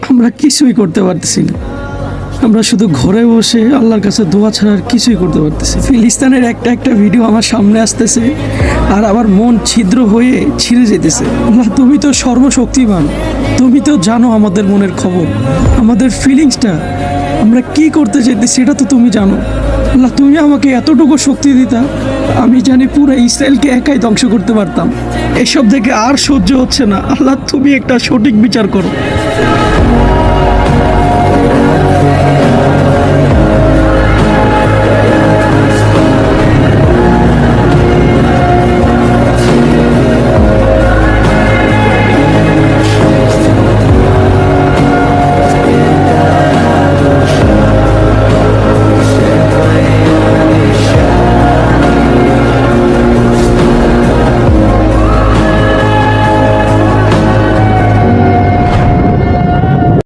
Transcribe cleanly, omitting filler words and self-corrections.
আমরা কিছুই করতে পারতেছি না। আমরা শুধু ঘরে বসে আল্লাহর কাছে দোয়া ছাড়া আর কিছুই করতে পারতেছি। ফিলিস্তিনের একটা একটা ভিডিও আমার সামনে আসতেছে আর আমার মন ছিদ্র হয়ে ছিঁড়ে যেতেছে। আল্লাহ, তুমি তো সর্বশক্তিমান, তুমি তো জানো আমাদের মনের খবর, আমাদের ফিলিংসটা, আমরা কি করতে চাইতেছি সেটা তো তুমি জানো। আল্লাহ, তুমি আমাকে এতটুকু শক্তি দিতা, আমি জানি পুরো ইসরায়েলকে একাই ধ্বংস করতে পারতাম। এসব দেখে আর সহ্য হচ্ছে না। আল্লাহ, তুমি একটা সঠিক বিচার করো।